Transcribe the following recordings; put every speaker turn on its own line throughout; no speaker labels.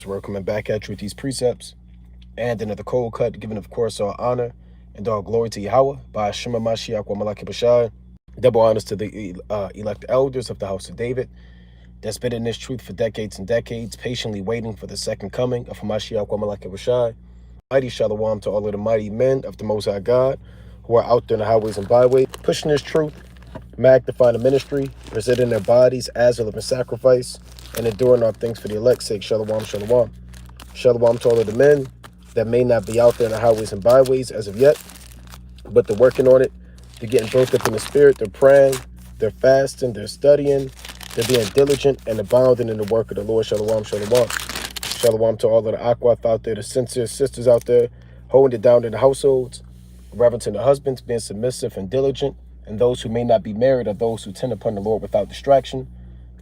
So we're coming back at you with these precepts and another cold cut, giving, of course, all honor and all glory to Yahweh by Shema Mashiach wa Malaki Bashai. Double honors to the elect elders of the house of David that's been in this truth for decades and decades, patiently waiting for the second coming of Hamashiach wa Malaki Bashai. Mighty shalom to all of the mighty men of the Most High God who are out there in the highways and byways, pushing this truth, magnifying the ministry, presenting their bodies as a living sacrifice, and enduring all things for the elect's sake. Shalom, shalom. Shalom to all of the men that may not be out there in the highways and byways as of yet, but they're working on it. They're getting built up in the spirit. They're praying. They're fasting. They're studying. They're being diligent and abounding in the work of the Lord. Shalom, shalom. Shalom to all of the Akwaf out there, the sincere sisters out there, holding it down in the households, reverencing the husbands, being submissive and diligent, and those who may not be married are those who tend upon the Lord without distraction.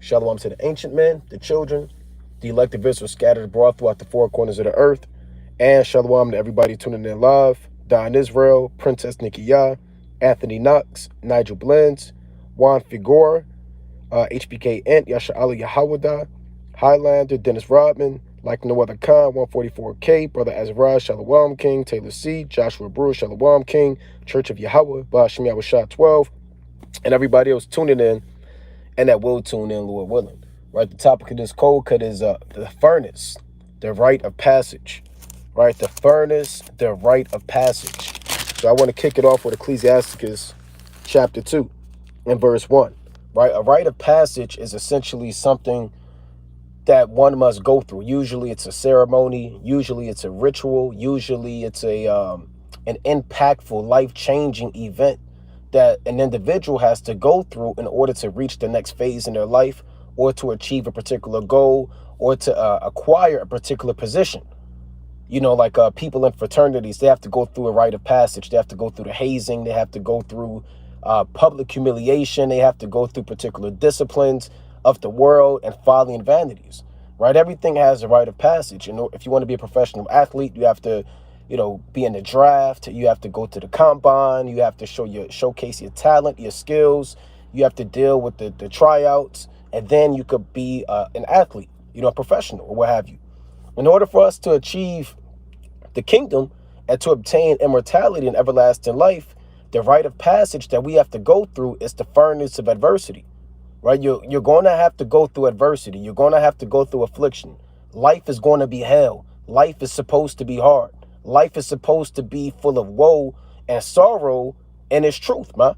Shalom to the ancient men, the children, the elected visitors scattered abroad throughout the four corners of the earth, and shalom to everybody tuning in live. Don Israel, Princess Nikki Yah, Anthony Knox, Nigel Blends, Juan Figueroa, HBK Ant, Yasha Ali Yahawada, Highlander, Dennis Rodman, Like No Other Kind, 144K, Brother Azariah, Shalom King, Taylor C, Joshua Brewer, Shalom King, Church of Yahweh, Bashim Yahweh 12, and everybody else tuning in and that will tune in, Lord willing. Right, the topic of this cold cut is the furnace, the rite of passage. Right, the furnace, the rite of passage. So I want to kick it off with Ecclesiasticus chapter 2 and verse 1. Right, a rite of passage is essentially something that one must go through. Usually it's a ceremony, usually it's a ritual, usually it's an impactful, life-changing event that an individual has to go through in order to reach the next phase in their life, or to achieve a particular goal, or to acquire a particular position. You know, like people in fraternities, they have to go through a rite of passage. They have to go through the hazing. They have to go through public humiliation. They have to go through particular disciplines of the world and folly and vanities, right? Everything has a rite of passage. You know, if you want to be a professional athlete, you have to, be in the draft. You have to go to the combine. You have to showcase your talent, your skills. You have to deal with the tryouts, and then you could be an athlete, a professional or what have you. In order for us to achieve the kingdom and to obtain immortality and everlasting life, the rite of passage that we have to go through is the furnace of adversity, right? You're going to have to go through adversity. You're going to have to go through affliction. Life is going to be hell. Life is supposed to be hard. Life is supposed to be full of woe and sorrow, and it's truth, man.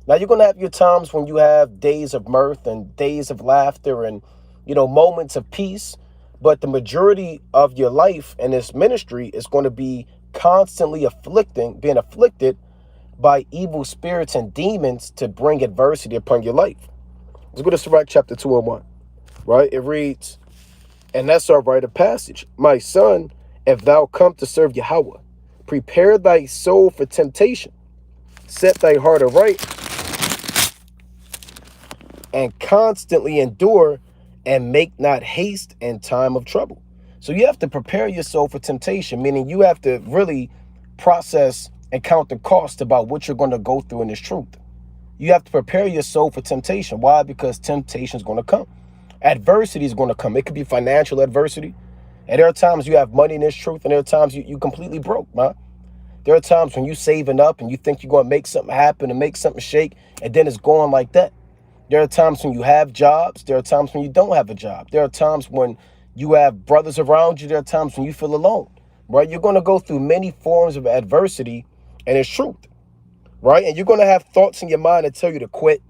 Now, you're going to have your times when you have days of mirth and days of laughter and, moments of peace. But the majority of your life in this ministry is going to be constantly being afflicted by evil spirits and demons to bring adversity upon your life. Let's go to Sirach chapter 2 and 1, right? It reads, and that's our rite of passage. My son, if thou come to serve Yahweh, prepare thy soul for temptation. Set thy heart aright and constantly endure, and make not haste in time of trouble. So you have to prepare your soul for temptation, meaning you have to really process and count the cost about what you're going to go through in this truth. You have to prepare your soul for temptation. Why? Because temptation is going to come. Adversity is going to come. It could be financial adversity. And there are times you have money in this truth, and there are times you completely broke, man. There are times when you're saving up and you think you're going to make something happen and make something shake, and then it's going like that. There are times when you have jobs. There are times when you don't have a job. There are times when you have brothers around you. There are times when you feel alone, right? You're going to go through many forms of adversity, and it's truth, right? And you're going to have thoughts in your mind that tell you to quit,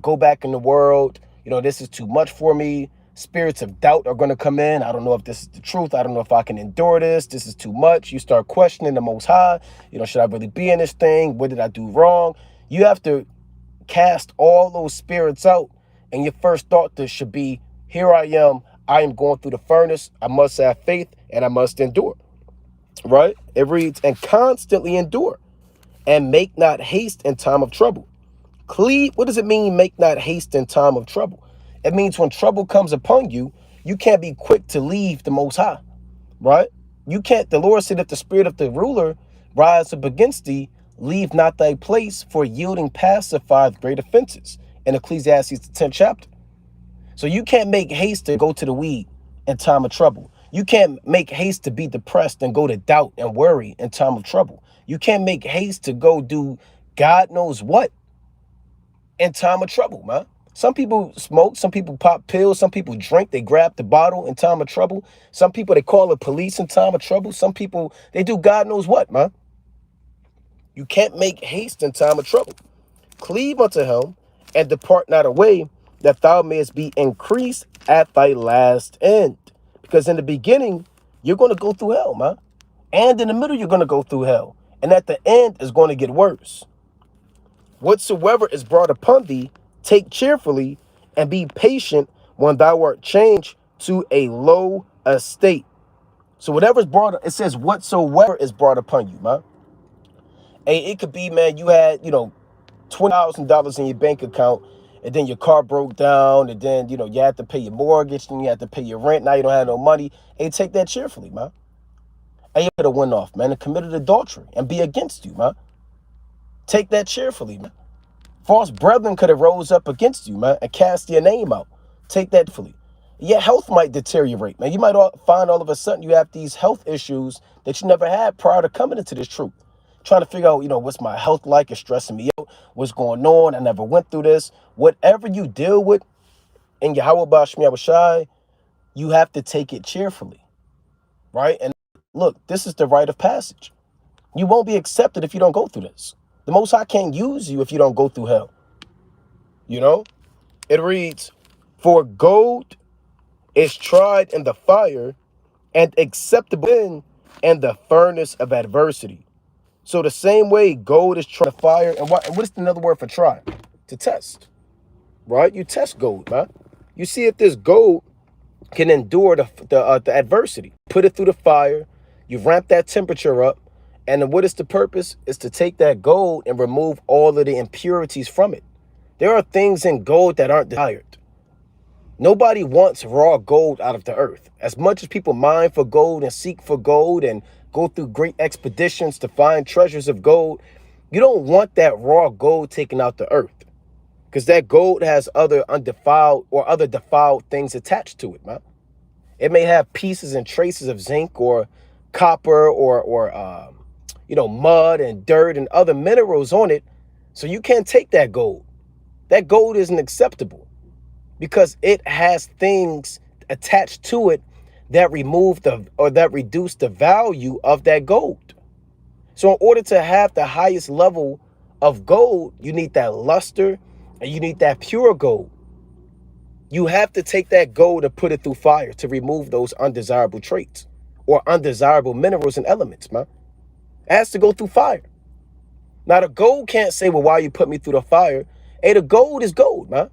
go back in the world. This is too much for me. Spirits of doubt are going to come in. I don't know if this is the truth. I don't know if I can endure this. This is too much. You start questioning the Most High. Should I really be in this thing? What did I do wrong? You have to cast all those spirits out, and your first thought should be, here I am going through the furnace. I must have faith and I must endure, right? It reads, and constantly endure, and make not haste in time of trouble. Cleave, what does it mean, make not haste in time of trouble? It means when trouble comes upon you, you can't be quick to leave the Most High, right? You can't. The Lord said, if the spirit of the ruler rise up against thee, leave not thy place, for yielding pacifieth great offenses, in Ecclesiastes the 10th chapter. So you can't make haste to go to the weed in time of trouble. You can't make haste to be depressed and go to doubt and worry in time of trouble. You can't make haste to go do God knows what in time of trouble, man. Some people smoke, some people pop pills, some people drink, they grab the bottle in time of trouble. Some people, they call the police in time of trouble. Some people, they do God knows what, man. You can't make haste in time of trouble. Cleave unto him and depart not away, that thou mayest be increased at thy last end. Because in the beginning, you're going to go through hell, man. And in the middle, you're going to go through hell. And at the end, it's going to get worse. Whatsoever is brought upon thee, take cheerfully, and be patient when thou art changed to a low estate. So whatever is brought, it says whatsoever is brought upon you, man. And it could be, man, you had, $20,000 in your bank account, and then your car broke down, and then, you had to pay your mortgage, then you had to pay your rent. Now you don't have no money. And take that cheerfully, man. And you could have went off, man, and committed adultery and be against you, man. Take that cheerfully, man. False brethren could have rose up against you, man, and cast your name out. Take that fully. Your health might deteriorate, man. You might find all of a sudden you have these health issues that you never had prior to coming into this truth. Trying to figure out, what's my health like? It's stressing me out. What's going on? I never went through this. Whatever you deal with in Yahweh Bashmi Abashai, you have to take it cheerfully, right? And look, this is the rite of passage. You won't be accepted if you don't go through this. The Most High can't use you if you don't go through hell. It reads, for gold is tried in the fire and acceptable in the furnace of adversity. So the same way gold is tried in the fire, and what is another word for try? To test, right? You test gold, man. You see if this gold can endure the adversity. Put it through the fire. You ramp that temperature up. And then what is the purpose? Is to take that gold and remove all of the impurities from it. There are things in gold that aren't desired. Nobody wants raw gold out of the earth. As much as people mine for gold and seek for gold and go through great expeditions to find treasures of gold, you don't want that raw gold taken out the earth. Because that gold has other undefiled or other defiled things attached to it, man. It may have pieces and traces of zinc or copper or mud and dirt and other minerals on it. So you can't take that gold. That gold isn't acceptable because it has things attached to it that reduce the value of that gold. So in order to have the highest level of gold, you need that luster and you need that pure gold. You have to take that gold and put it through fire to remove those undesirable traits or undesirable minerals and elements, man. It has to go through fire. Now, the gold can't say, well, why you put me through the fire? Hey, the gold is gold, man.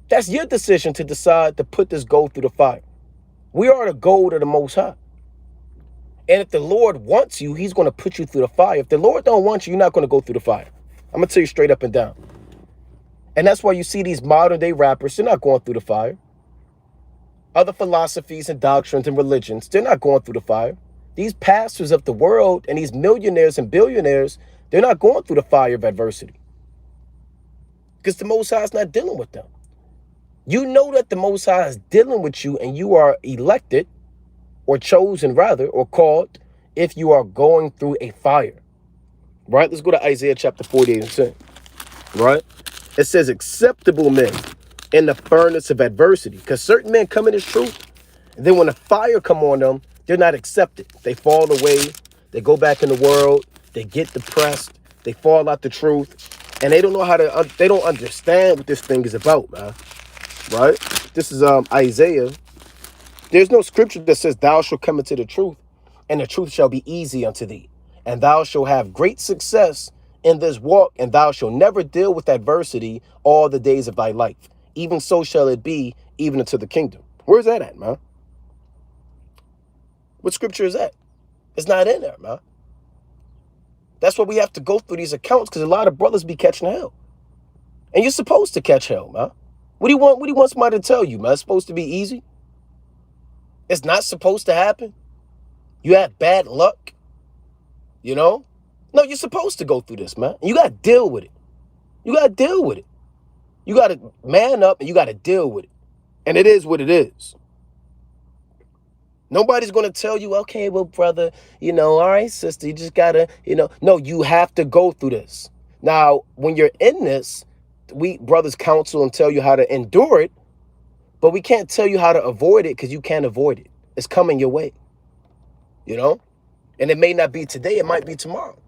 That's your decision to decide to put this gold through the fire. We are the gold of the Most High. And if the Lord wants you, he's going to put you through the fire. If the Lord don't want you, you're not going to go through the fire. I'm going to tell you straight up and down. And that's why you see these modern day rappers, they're not going through the fire. Other philosophies and doctrines and religions, they're not going through the fire. These pastors of the world and these millionaires and billionaires, they're not going through the fire of adversity. Because the Most High is not dealing with them. You know that the Most High is dealing with you and you are elected or chosen rather or called if you are going through a fire. Right? Let's go to Isaiah chapter 48 and 10. Right? It says acceptable men in the furnace of adversity. Because certain men come in as truth. And then when the fire come on them, they're not accepted. They fall away. They go back in the world. They get depressed. They fall out the truth. And they don't know they don't understand what this thing is about, man. Right? This is Isaiah. There's no scripture that says thou shalt come into the truth and the truth shall be easy unto thee. And thou shalt have great success in this walk, and thou shalt never deal with adversity all the days of thy life. Even so shall it be, even unto the kingdom. Where's that at, man? What scripture is that? It's not in there, man. That's why we have to go through these accounts, because a lot of brothers be catching hell. And you're supposed to catch hell, man. What do you want somebody to tell you, man? It's supposed to be easy. It's not supposed to happen. You had bad luck, No, you're supposed to go through this, man. And you got to deal with it. You got to deal with it. You got to man up and you got to deal with it. And it is what it is. Nobody's going to tell you, okay, well, brother, all right, sister, you just got to, no, you have to go through this. Now, when you're in this, we brothers counsel and tell you how to endure it, but we can't tell you how to avoid it because you can't avoid it. It's coming your way, and it may not be today. It might be tomorrow.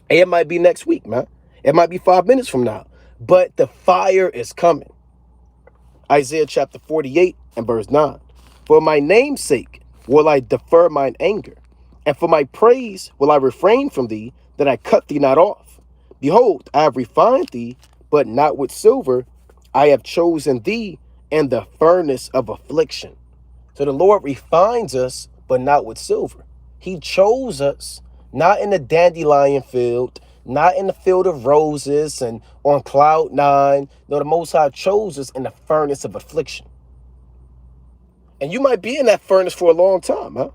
It might be next week, man. It might be 5 minutes from now, but the fire is coming. Isaiah chapter 48 and verse 9. For my name's sake will I defer mine anger, and for my praise will I refrain from thee, that I cut thee not off. Behold, I have refined thee, but not with silver. I have chosen thee in the furnace of affliction. So the Lord refines us, but not with silver. He chose us, not in the dandelion field, not in the field of roses and on cloud nine. No, the Most High chose us in the furnace of affliction. And you might be in that furnace for a long time, huh?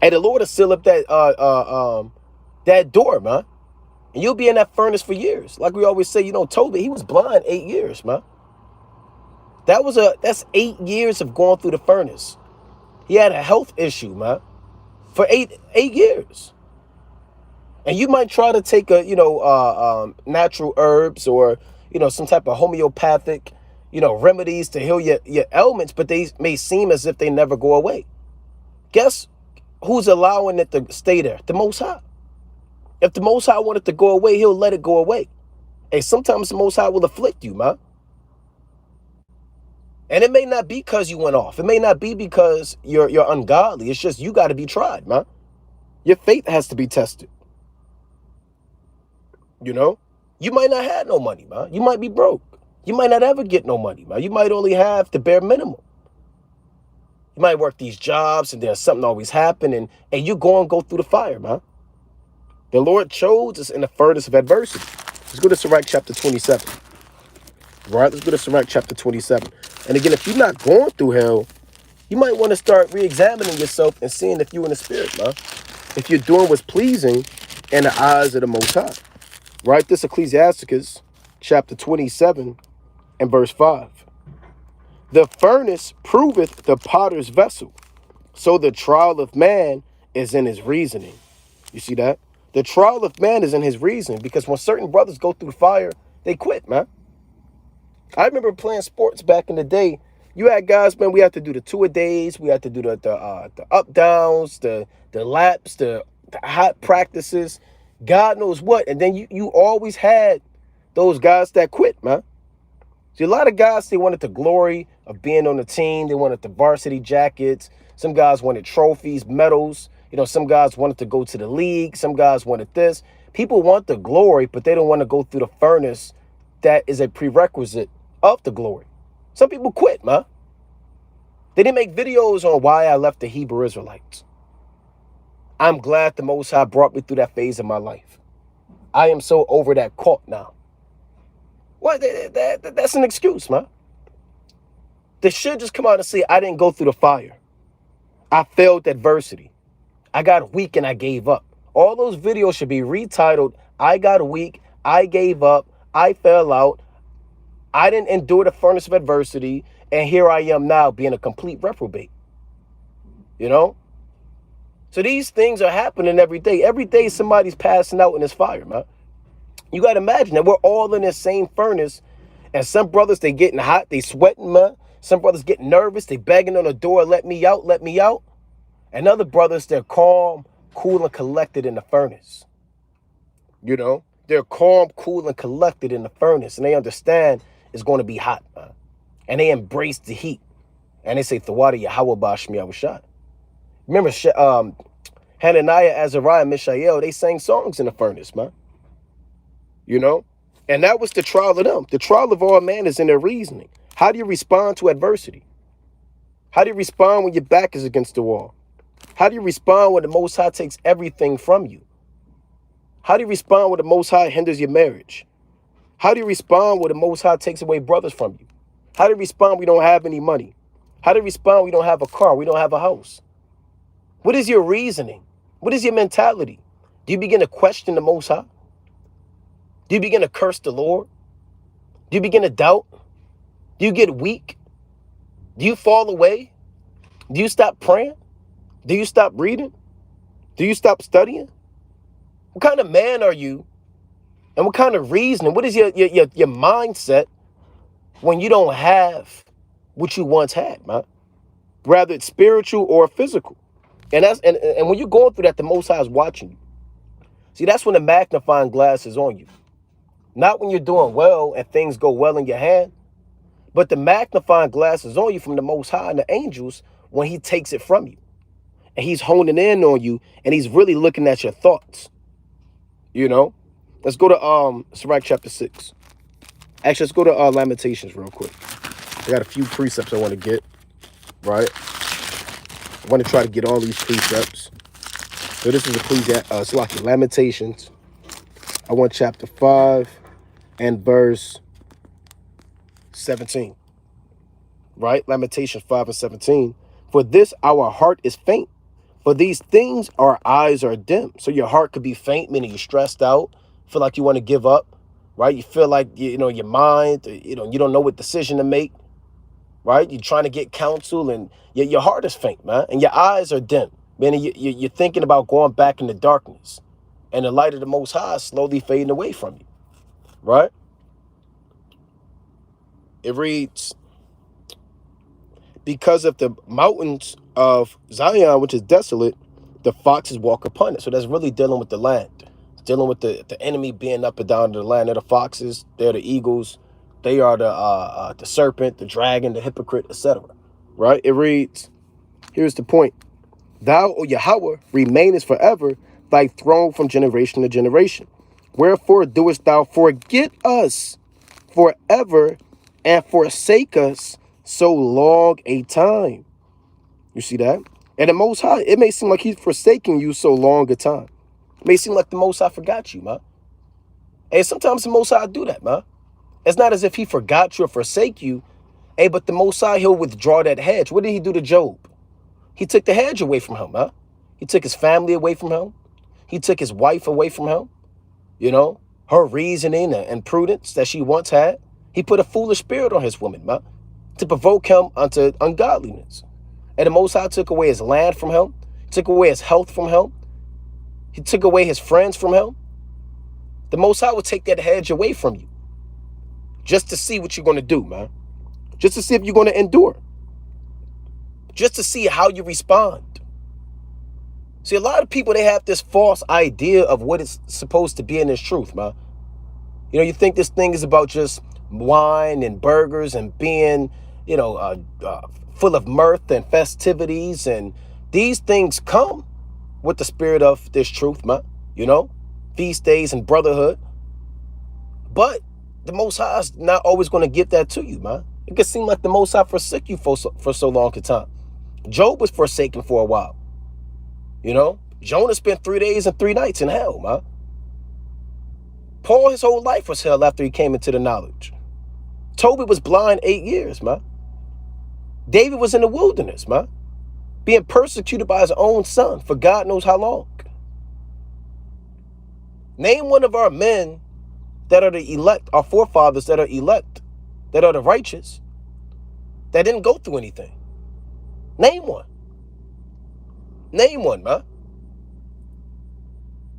And the Lord will seal up that door, man. And you'll be in that furnace for years. Like we always say, Tobit, he was blind 8 years, man. That's 8 years of going through the furnace. He had a health issue, man, for eight years. And you might try to take natural herbs or, some type of homeopathic, remedies to heal your ailments, but they may seem as if they never go away. Guess who's allowing it to stay there? The Most High. If the Most High wanted to go away, he'll let it go away. And sometimes the Most High will afflict you, man. And it may not be because you went off. It may not be because you're ungodly. It's just you got to be tried, man. Your faith has to be tested. You might not have no money, man. You might be broke. You might not ever get no money, man. You might only have the bare minimum. You might work these jobs and there's something always happening, and you go through the fire, man. The Lord chose us in the furnace of adversity. Let's go to Sirach chapter 27. Right? Let's go to Sirach chapter 27. And again, if you're not going through hell, you might want to start re-examining yourself and seeing if you're in the spirit, man. If you're doing what's pleasing in the eyes of the Most High. Right? This Ecclesiasticus chapter 27 and verse 5. The furnace proveth the potter's vessel, so the trial of man is in his reasoning. You see that? The trial of man is in his reasoning, because when certain brothers go through fire, they quit, man. I remember playing sports back in the day. You had guys, man, we had to do the 2-a-days. We had to do the up downs, the laps, the hot practices, God knows what. And then you always had those guys that quit, man. See, a lot of guys, they wanted the glory of being on the team. They wanted the varsity jackets. Some guys wanted trophies, medals. Some guys wanted to go to the league. Some guys wanted this. People want the glory, but they don't want to go through the furnace that is a prerequisite of the glory. Some people quit, man. They didn't make videos on why I left the Hebrew Israelites. I'm glad the Most High brought me through that phase of my life. I am so over that cult now. What? That's an excuse, man. They should just come out and say, I didn't go through the fire. I failed adversity. I got weak and I gave up. All those videos should be retitled, I got weak, I gave up, I fell out, I didn't endure the furnace of adversity, and here I am now being a complete reprobate. So these things are happening every day. Every day somebody's passing out in this fire, man. You got to imagine that we're all in this same furnace, and some brothers, they getting hot, they sweating, man. Some brothers getting nervous, they begging on the door, let me out, let me out. And other brothers, they're calm, cool, and collected in the furnace. They're calm, cool, and collected in the furnace, and they understand it's going to be hot, man. And they embrace the heat. And they say, Thawada Yahweh Bashmi Awashad. Remember, Hananiah, Azariah, Mishael, they sang songs in the furnace, man. And that was the trial of them. The trial of all man is in their reasoning. How do you respond to adversity? How do you respond when your back is against the wall? How do you respond when the Most High takes everything from you? How do you respond when the Most High hinders your marriage? How do you respond when the Most High takes away brothers from you? How do you respond when we don't have any money? How do you respond when we don't have a car, we don't have a house? What is your reasoning? What is your mentality? Do you begin to question the Most High? Do you begin to curse the Lord? Do you begin to doubt? Do you get weak? Do you fall away? Do you stop praying? Do you stop reading? Do you stop studying? What kind of man are you? And what kind of reasoning? What is your mindset when you don't have what you once had, man? Rather it's spiritual or physical. And when you're going through that, the Most High is watching you. See, that's when the magnifying glass is on you. Not when you're doing well and things go well in your hand, but the magnifying glass is on you from the Most High and the angels when he takes it from you. And he's honing in on you and he's really looking at your thoughts. You know? Let's go to Sirach chapter 6. Actually, let's go to Lamentations real quick. I got a few precepts I want to get, right? I want to try to get all these precepts. So this is Lamentations. I want chapter 5 and verse 17. Right? Lamentations 5 and 17. For this our heart is faint. For these things our eyes are dim. So your heart could be faint, meaning you're stressed out, feel like you want to give up, right? You feel like, your mind, you don't know what decision to make, right? You're trying to get counsel and your heart is faint, man. And your eyes are dim, meaning you're thinking about going back into darkness. And the light of the Most High is slowly fading away from you, right? It reads, because of the mountains of Zion, which is desolate, the foxes walk upon it. So that's really dealing with the land. It's dealing with the enemy being up and down the land. They're the foxes, they're the eagles, they are the serpent, the dragon, the hypocrite, etc. Right? It reads, here's the point. Thou, O Yahweh, remainest forever, thy throne from generation to generation. Wherefore doest thou forget us forever and forsake us so long a time? You see that? And the Most High, it may seem like he's forsaking you so long a time. It may seem like the Most High forgot you, man. And sometimes the Most High do that, man. It's not as if he forgot you or forsake you. Hey, but the Most High, he'll withdraw that hedge. What did he do to Job? He took the hedge away from him, man. He took his family away from him. He took his wife away from him. Her reasoning and prudence that she once had. He put a foolish spirit on his woman, man, to provoke him unto ungodliness. And the Most High took away his land from him, took away his health from him. He took away his friends from him. The Most High will take that hedge away from you just to see what you're going to do, man. Just to see if you're going to endure. Just to see how you respond. See, a lot of people, they have this false idea of what it's supposed to be in this truth, man. You think this thing is about just wine and burgers and being, full of mirth and festivities. And these things come with the spirit of this truth, man. Feast days and brotherhood. But the Most High is not always going to give that to you, man. It could seem like the Most High forsook you for so long a time. Job was forsaken for a while. Jonah spent 3 days and 3 nights in hell, man. Paul, his whole life was hell after he came into the knowledge. Toby was blind 8 years, man. David was in the wilderness, man, being persecuted by his own son for God knows how long. Name one of our men that are the elect, our forefathers that are elect, that are the righteous, that didn't go through anything. Name one. Name one, man.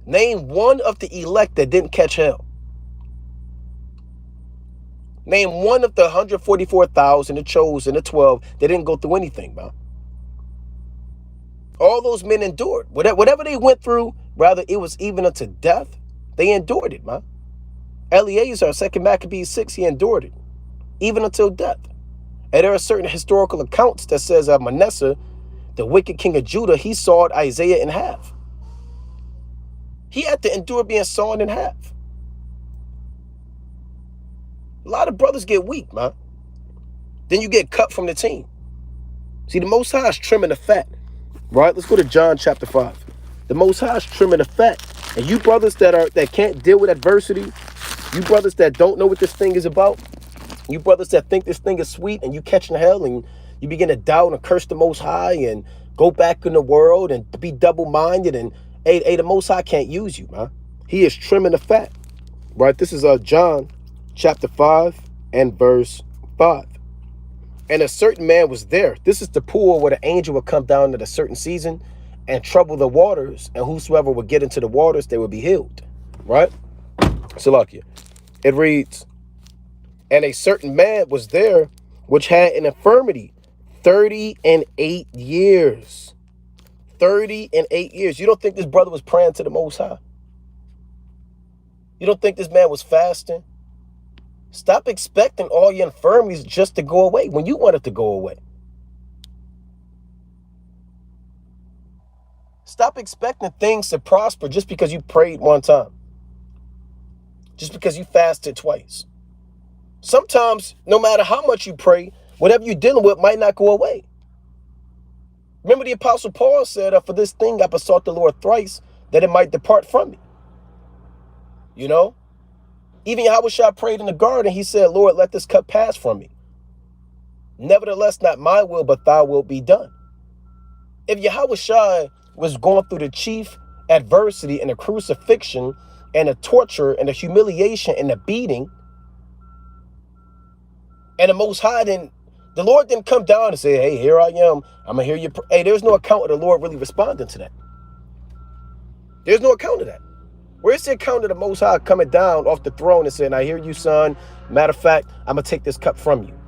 Name one of the elect that didn't catch hell. Name one of the 144,000, the chosen, the 12, that didn't go through anything, man. All those men endured. Whatever they went through, rather it was even unto death, they endured it, man. Eleazar, 2 Maccabees 6, he endured it, even until death. And there are certain historical accounts that says Manasseh, the wicked king of Judah, he sawed Isaiah in half. He had to endure being sawn in half. A lot of brothers get weak, man. Then you get cut from the team. See, the Most High is trimming the fat, right? Let's go to John chapter 5. The Most High is trimming the fat. And you brothers that can't deal with adversity, you brothers that don't know what this thing is about, you brothers that think this thing is sweet and you catching hell and you begin to doubt and curse the Most High and go back in the world and be double-minded and hey, the Most High can't use you, man. He is trimming the fat, right? This is John chapter 5 and verse 5. And a certain man was there. This is the pool where the angel would come down at a certain season and trouble the waters, and whosoever would get into the waters, they would be healed. Right? Salakia. It reads, and a certain man was there which had an infirmity 38 years. 38 years. You don't think this brother was praying to the Most High? You don't think this man was fasting? Stop expecting all your infirmities just to go away when you want it to go away. Stop expecting things to prosper just because you prayed one time. Just because you fasted twice. Sometimes, no matter how much you pray, whatever you're dealing with might not go away. Remember the Apostle Paul said, for this thing I besought the Lord thrice, that it might depart from me. You know? Even Yahushua prayed in the garden. He said, Lord, let this cup pass from me. Nevertheless, not my will, but thy will be done. If Yahushua was going through the chief adversity and the crucifixion and the torture and the humiliation and the beating, and the Most High the Lord didn't come down and say, hey, here I am. I'm going to hear you. Hey, there's no account of the Lord really responding to that. There's no account of that. Where's the account of the Most High coming down off the throne and saying, I hear you, son. Matter of fact, I'm going to take this cup from you.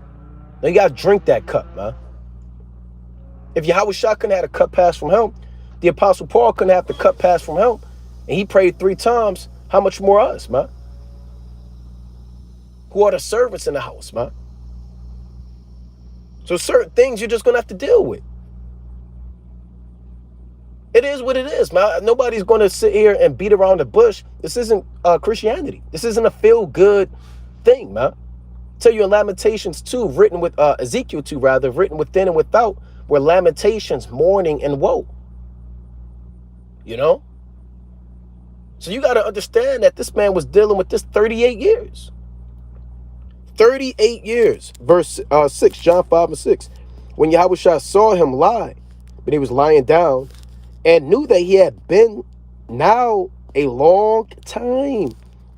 Now you got to drink that cup, man. If Yahushua couldn't have a cup passed from him, the Apostle Paul couldn't have the cup passed from him, and he prayed 3 times, how much more us, man? Who are the servants in the house, man? So certain things you're just going to have to deal with. It is what it is, man. Nobody's going to sit here and beat around the bush. This isn't Christianity. This isn't a feel-good thing, man. Tell you in Lamentations 2, written with Ezekiel 2, rather, written within and without, were lamentations, mourning, and woe. You know? So you got to understand that this man was dealing with this 38 years. 38 years. Verse 6, John 5 and 6. When Yahushua saw him lie, but he was lying down, and knew that he had been now a long time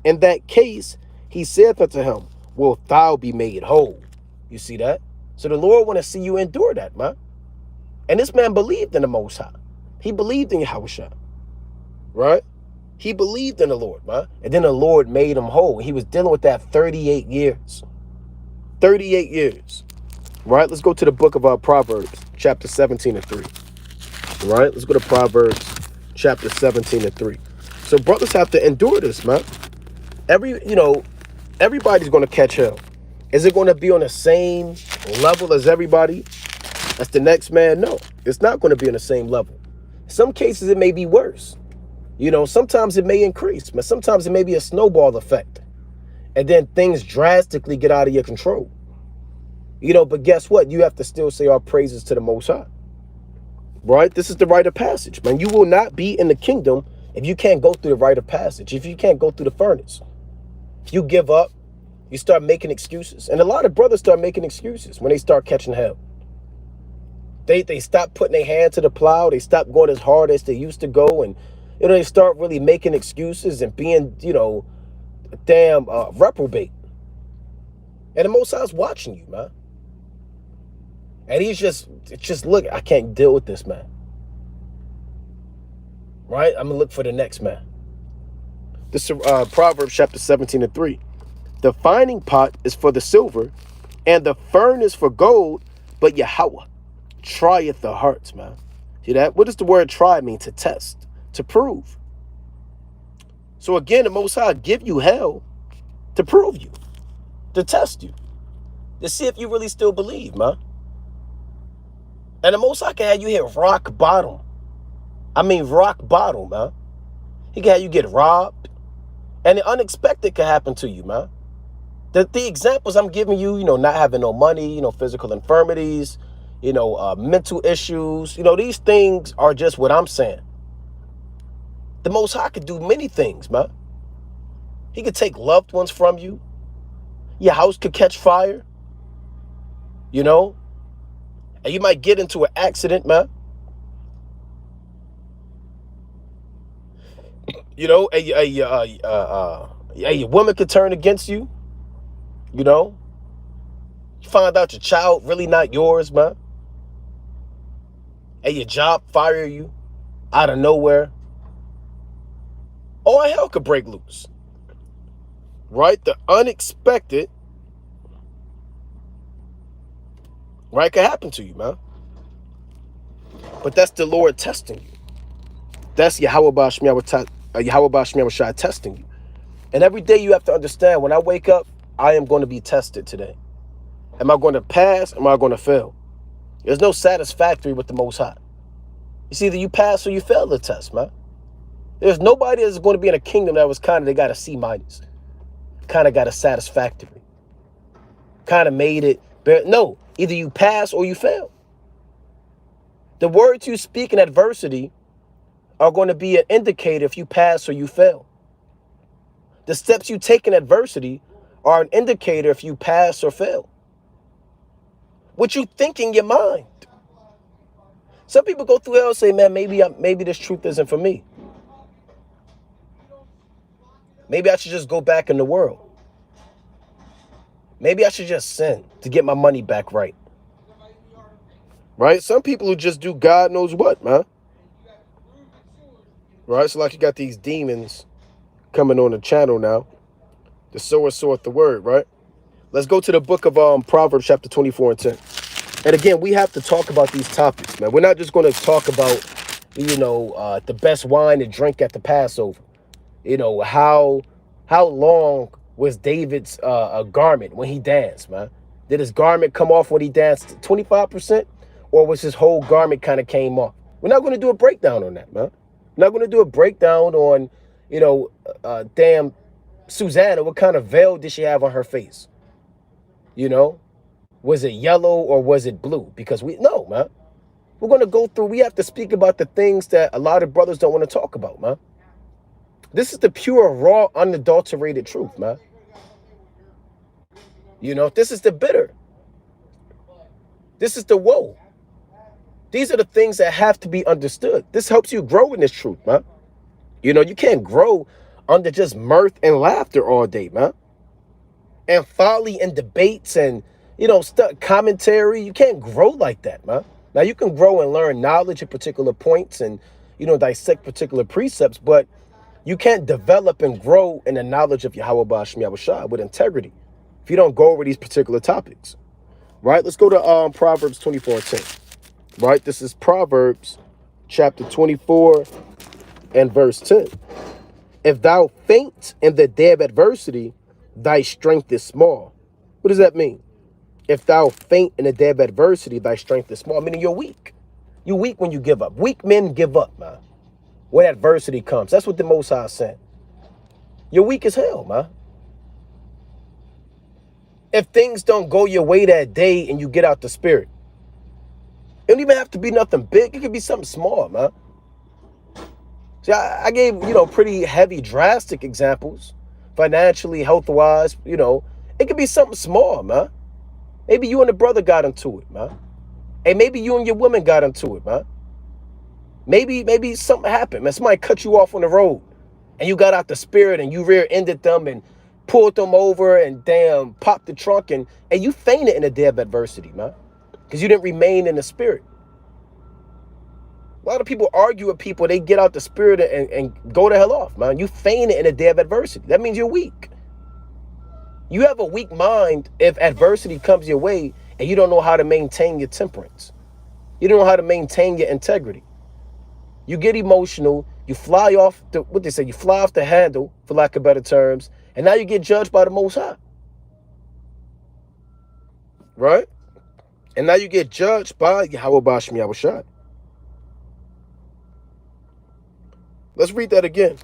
in that case, he saith unto him, wilt thou be made whole? You see that? So the Lord want to see you endure that, man. And this man believed in the Most High. He believed in Yahushua. Right? He believed in the Lord, man. And then the Lord made him whole. He was dealing with that 38 years. 38 years. Right? Let's go to the book of Proverbs, chapter 17 and 3. Right? Let's go to Proverbs, chapter 17 and 3. So brothers have to endure this, man. Everybody's going to catch hell. Is it going to be on the same level as everybody? That's the next man? No, it's not going to be on the same level. Some cases it may be worse. Sometimes it may increase, but sometimes it may be a snowball effect. And then things drastically get out of your control. But guess what? You have to still say our praises to the Most High. Right? This is the rite of passage, man. You will not be in the kingdom if you can't go through the rite of passage, if you can't go through the furnace. If you give up, you start making excuses. And a lot of brothers start making excuses when they start catching hell. They stop putting their hand to the plow. They stop going as hard as they used to go. And, they start really making excuses and being, a damn reprobate. And the Most High's watching you, man. And he's just look, I can't deal with this, man. Right? I'm going to look for the next man. This is Proverbs chapter 17 and 3. The fining pot is for the silver, and the furnace for gold, but Yahweh trieth the hearts, man. See that? What does the word try mean? To test, to prove. So again, the Most High give you hell to prove you, to test you, to see if you really still believe, man. And the Most High can have you hit rock bottom. I mean rock bottom, man. He can have you get robbed. And the unexpected can happen to you, man. The examples I'm giving you, not having no money, physical infirmities, mental issues, these things are just what I'm saying. The Most High could do many things, man. He could take loved ones from you. Your house could catch fire, and you might get into an accident, man. A woman could turn against you. You find out your child really not yours, man. And your job fire you. out of nowhere, all hell could break loose. Right? The unexpected, right, could happen to you, man. But that's the Lord testing you. That's Yahweh Shai testing you. And every day you have to understand, when I wake up, I am going to be tested today. Am I going to pass? Am I going to fail? There's no satisfactory with the Most High. It's either you pass or you fail the test, man. There's nobody that's going to be in a kingdom that was kind of, they got a C minus. Kind of got a satisfactory. Kind of made it. No, either you pass or you fail. The words you speak in adversity are going to be an indicator if you pass or you fail. The steps you take in adversity are an indicator if you pass or fail. What you think in your mind. Some people go through hell and say, man, maybe this truth isn't for me. Maybe I should just go back in the world. Maybe I should just sin to get my money back right. Right? Some people who just do God knows what, man. Right? So like you got these demons coming on the channel now. The sower soweth the word, right? Let's go to the book of Proverbs chapter 24 and 10. And again, we have to talk about these topics, man. We're not just going to talk about, the best wine to drink at the Passover. How long was David's garment when he danced, man? Did his garment come off when he danced 25%? Or was his whole garment kind of came off? We're not going to do a breakdown on that, man. We're not going to do a breakdown on, damn Susanna, what kind of veil did she have on her face? Was it yellow or was it blue? Because no, man. We're going to go through, we have to speak about the things that a lot of brothers don't want to talk about, man. This is the pure, raw, unadulterated truth, man. This is the bitter. This is the woe. These are the things that have to be understood. This helps you grow in this truth, man. You can't grow under just mirth and laughter all day, man. And folly and debates and, commentary. You can't grow like that, man. Now, you can grow and learn knowledge at particular points and, dissect particular precepts, but you can't develop and grow in the knowledge of Yahweh Shai with integrity if you don't go over these particular topics, right? Let's go to Proverbs 24 and 10, right? This is Proverbs chapter 24 and verse 10. If thou faint in the day of adversity, thy strength is small. What does that mean? If thou faint in the day of adversity, thy strength is small. Meaning you're weak. You're weak when you give up. Weak men give up, man. When adversity comes. That's what the Most High said. You're weak as hell, man. If things don't go your way that day and you get out the spirit, it don't even have to be nothing big. It could be something small, man. See, I gave, pretty heavy, drastic examples. Financially, health-wise, it could be something small, man. Maybe you and the brother got into it, man. And maybe you and your woman got into it, man. Maybe something happened, man. Somebody cut you off on the road and you got out the spirit and you rear-ended them and pulled them over and damn popped the trunk and you fainted in a day of adversity, man. Because you didn't remain in the spirit. A lot of people argue with people, they get out the spirit and go the hell off, man. You fainted in a day of adversity. That means you're weak. You have a weak mind if adversity comes your way and you don't know how to maintain your temperance. You don't know how to maintain your integrity. You get emotional, you fly off you fly off the handle, for lack of better terms, and now you get judged by the Most High. Right? And now you get judged by Yahweh Shai. Let's read that again.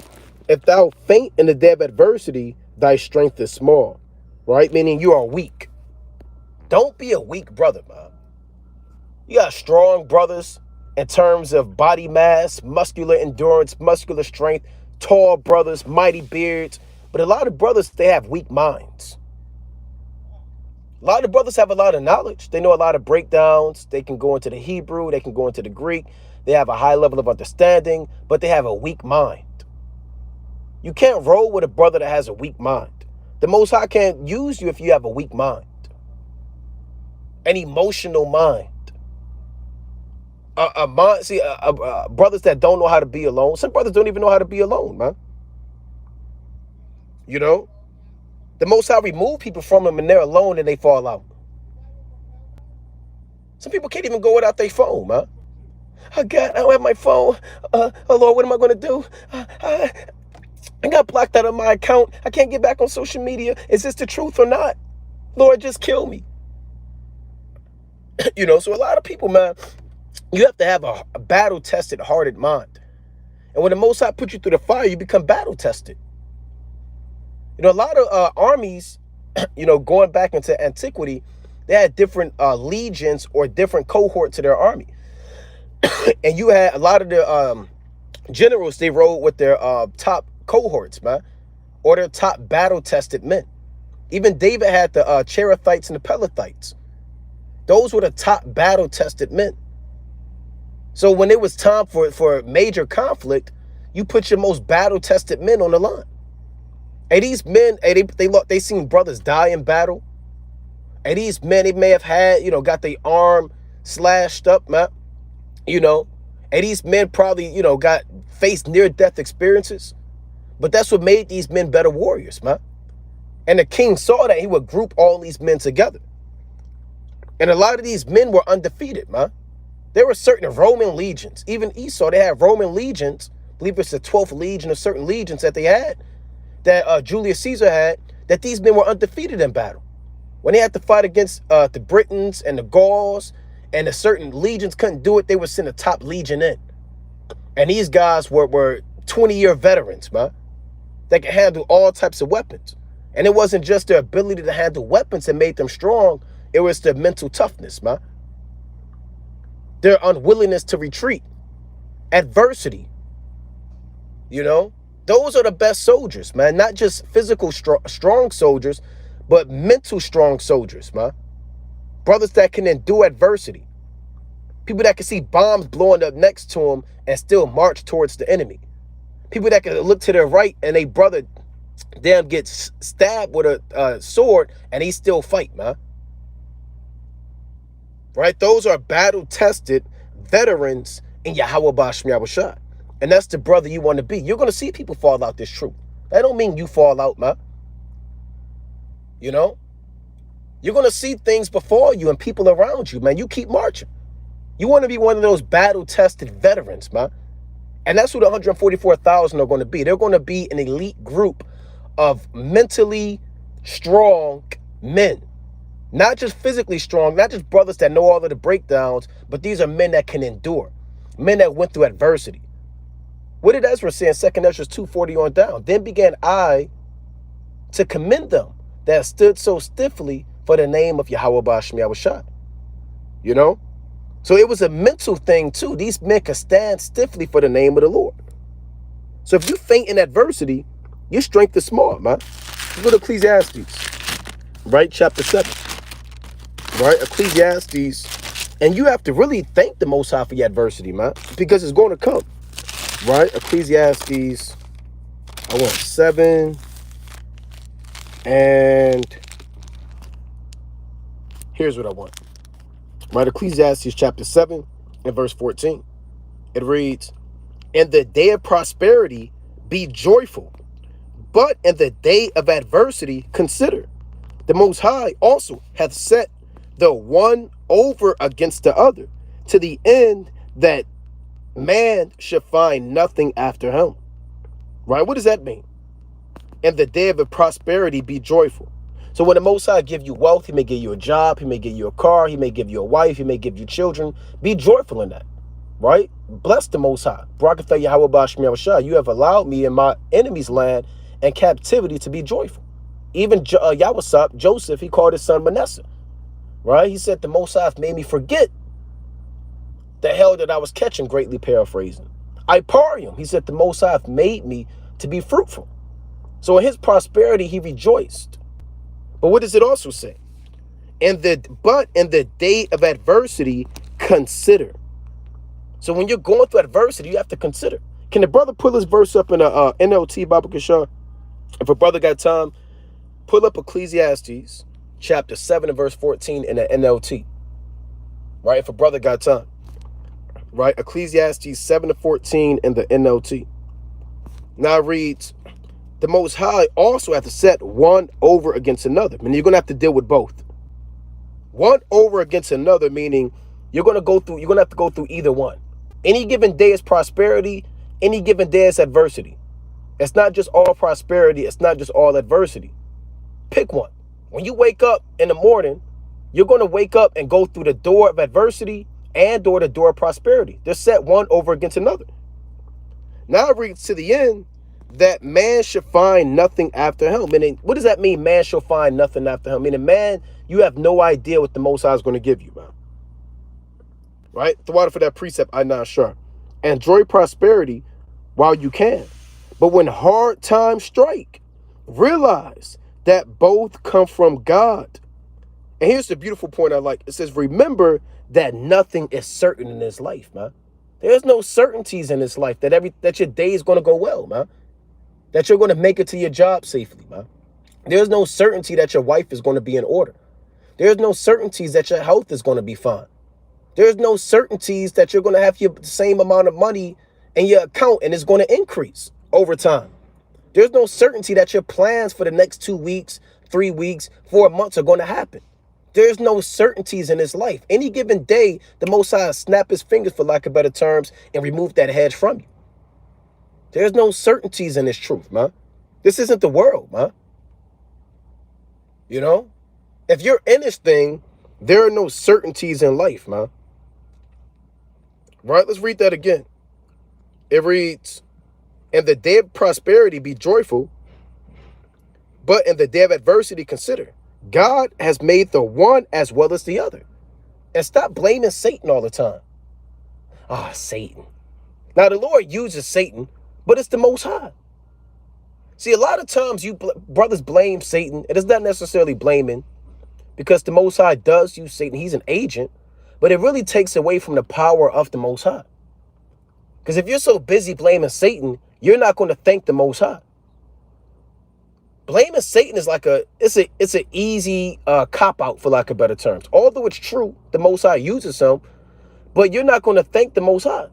If thou faint in the day of adversity, thy strength is small. Right? Meaning you are weak. Don't be a weak brother, man. You got strong brothers in terms of body mass, muscular endurance, muscular strength, tall brothers, mighty beards. But a lot of brothers, they have weak minds. A lot of brothers have a lot of knowledge. They know a lot of breakdowns. They can go into the Hebrew. They can go into the Greek. They have a high level of understanding, but they have a weak mind. You can't roll with a brother that has a weak mind. The Most High can't use you if you have a weak mind. An emotional mind. Brothers that don't know how to be alone. Some brothers don't even know how to be alone, man. You know, the Most High remove people from them and they're alone and they fall out. Some people can't even go without their phone, man. Oh God, I don't have my phone. Oh Lord, what am I going to do? I got blocked out of my account. I can't get back on social media. Is this the truth or not? Lord, just kill me. So a lot of people, man, you have to have a battle-tested, hardened mind. And when the Most High put you through the fire, you become battle-tested. A lot of armies, going back into antiquity, they had different legions or different cohorts to their army. And you had a lot of the generals, they rode with their top cohorts, man, or their top battle-tested men. Even David had the Cherethites and the Pelethites. Those were the top battle-tested men. So when it was time for major conflict, you put your most battle-tested men on the line. And these men, they seen brothers die in battle. And these men, they may have had, got their arm slashed up, man. And these men probably, got faced near-death experiences. But that's what made these men better warriors, man. And the king saw that. He would group all these men together. And a lot of these men were undefeated, man. There were certain Roman legions. Even Esau, they had Roman legions. I believe it's the 12th legion or certain legions that they had, that Julius Caesar had, that these men were undefeated in battle. When they had to fight against the Britons and the Gauls, and the certain legions couldn't do it, they would send a top legion in. And these guys were 20-year veterans, man. They could handle all types of weapons. And it wasn't just their ability to handle weapons that made them strong. It was their mental toughness, man. Their unwillingness to retreat. Adversity. Those are the best soldiers, man. Not just physical strong soldiers, but mental strong soldiers, man. Brothers that can endure adversity. People that can see bombs blowing up next to them and still march towards the enemy. People that can look to their right and a brother damn gets stabbed with a sword and he still fight, man. Right? Those are battle-tested veterans in Yahweh Ba'ashem Yahushua. And that's the brother you want to be. You're going to see people fall out this truth. That don't mean you fall out, man. You're going to see things before you and people around you, man. You keep marching. You want to be one of those battle-tested veterans, man. And that's who the 144,000 are going to be. They're going to be an elite group of mentally strong men. Not just physically strong, not just brothers that know all of the breakdowns, but these are men that can endure. Men that went through adversity. What did Ezra say in 2 Ezra 2:40 on down? Then began I to commend them that stood so stiffly for the name of Yahweh Ba'ashem Yahushua. So it was a mental thing too. These men could stand stiffly for the name of the Lord. So if you faint in adversity, your strength is small, man. Go to Ecclesiastes, right? Chapter 7, right? Ecclesiastes. And you have to really thank the Most High for your adversity, man, because it's going to come, right? Ecclesiastes, I want 7. And here's what I want. Right, Ecclesiastes chapter 7 and verse 14. It reads, "In the day of prosperity be joyful, but in the day of adversity consider. The Most High also hath set the one over against the other, to the end that man should find nothing after him." Right? What does that mean? In the day of prosperity be joyful. So when the Most High give you wealth, he may give you a job, he may give you a car, he may give you a wife, he may give you children. Be joyful in that, right? Bless the Most High. Barakatha Yahweh Ba'ashem Yahushua. You have allowed me in my enemy's land and captivity to be joyful. Even Yahweh, Joseph, he called his son Manasseh, right? He said the Most High made me forget the hell that I was catching, greatly paraphrasing. Iparium, he said the Most High made me to be fruitful. So in his prosperity, he rejoiced. But what does it also say? But in the day of adversity, consider. So when you're going through adversity, you have to consider. Can the brother pull this verse up in a NLT Bible Kashar? If a brother got time, pull up Ecclesiastes chapter 7 and verse 14 in the NLT. Right? If a brother got time. right? Ecclesiastes 7:14 in the NLT. Now it reads, the Most High also have to set one over against another. I mean, you're going to have to deal with both. One over against another, meaning you're going to have to go through either one. Any given day is prosperity. Any given day is adversity. It's not just all prosperity. It's not just all adversity. Pick one. When you wake up in the morning, you're going to wake up and go through the door of adversity and or the door of prosperity. They're set one over against another. Now it reads to the end that man should find nothing after him. Meaning, what does that mean? Man shall find nothing after him. Meaning, man, you have no idea what the Most High is going to give you, man. Right? The water for that precept, I'm not sure. Enjoy prosperity while you can. But when hard times strike, realize that both come from God. And here's the beautiful point I like. It says, remember that nothing is certain in this life, man. There's no certainties in this life that your day is going to go well, man. That you're going to make it to your job safely, man. There's no certainty that your wife is going to be in order. There's no certainties that your health is going to be fine. There's no certainties that you're going to have the same amount of money in your account and it's going to increase over time. There's no certainty that your plans for the next 2 weeks, 3 weeks, 4 months are going to happen. There's no certainties in this life. Any given day, the Most High snap his fingers, for lack of better terms, and remove that hedge from you. There's no certainties in this truth, man. This isn't the world, man. You know? If you're in this thing, there are no certainties in life, man. Right? Let's read that again. It reads, in the day of prosperity, be joyful, but in the day of adversity, consider. God has made the one as well as the other. And stop blaming Satan all the time. Satan. Now, the Lord uses Satan, but it's the Most High. See, a lot of times you brothers blame Satan. It is not necessarily blaming, because the Most High does use Satan. He's an agent, but it really takes away from the power of the Most High. Because if you're so busy blaming Satan, you're not going to thank the Most High. Blaming Satan is like it's an easy cop-out, for lack of better terms. Although it's true, the Most High uses him, but you're not going to thank the Most High.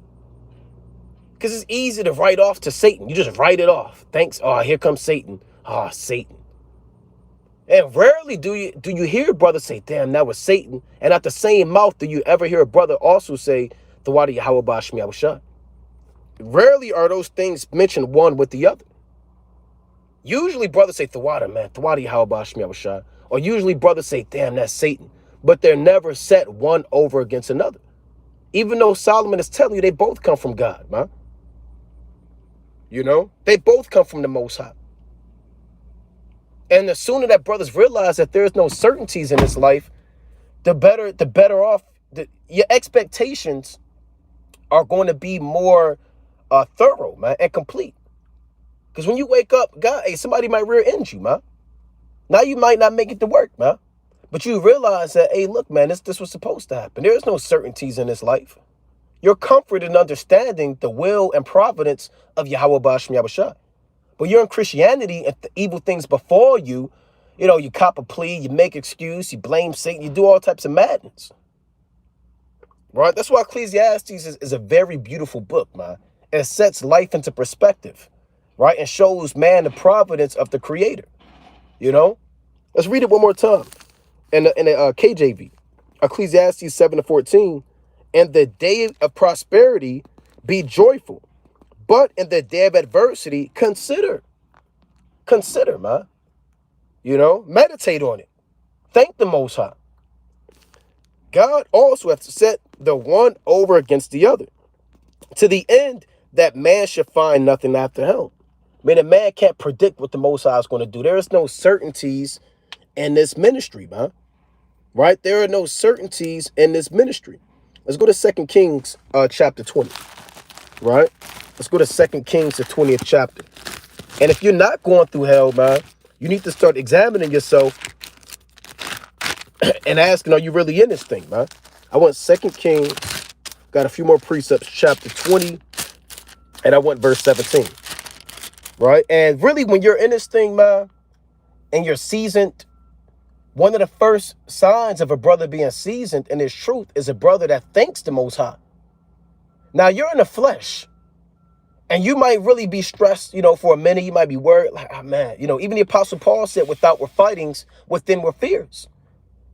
Because it's easy to write off to Satan. You just write it off. Thanks. Here comes Satan. Satan. And rarely do you hear a brother say, damn, that was Satan. And at the same mouth, do you ever hear a brother also say, Thawadi Yahweh Bashmi Yahushua? Rarely are those things mentioned one with the other. Usually brothers say, Thawada, man, Thawadi Yahweh Bashmi Yahushua. Or usually brothers say, damn, that's Satan. But they're never set one over against another. Even though Solomon is telling you they both come from God, man. You know, they both come from the Most High. And the sooner that brothers realize that there's no certainties in this life, the better off your expectations are going to be more thorough, man, and complete. Because when you wake up, somebody might rear end you, man. Now you might not make it to work, man. But you realize that, hey, look, man, this was supposed to happen. There's no certainties in this life. You're comforted in understanding the will and providence of Yahweh Bashmi Yahushua. But you're in Christianity and the evil things befall you. You know, you cop a plea, you make excuse, you blame Satan, you do all types of madness. Right? That's why Ecclesiastes is a very beautiful book, man. It sets life into perspective, right? And shows man the providence of the Creator. You know? Let's read it one more time. In the KJV. Ecclesiastes 7:14. In the day of prosperity, be joyful. But in the day of adversity, consider. Consider, man. You know, meditate on it. Thank the Most High. God also has to set the one over against the other, to the end that man should find nothing after him. I mean, a man can't predict what the Most High is going to do. There is no certainties in this ministry, man. Right? There are no certainties in this ministry. Let's go to 2 Kings chapter 20. Right? Let's go to 2 Kings, the 20th chapter. And if you're not going through hell, man, you need to start examining yourself and asking, are you really in this thing, man? I want 2 Kings, got a few more precepts, chapter 20, and I want verse 17. Right? And really, when you're in this thing, man, and you're seasoned, one of the first signs of a brother being seasoned in his truth is a brother that thanks the Most High. Now you're in the flesh. And you might really be stressed, for a minute. You might be worried, like, oh, man, even the Apostle Paul said, without were fightings, within were fears.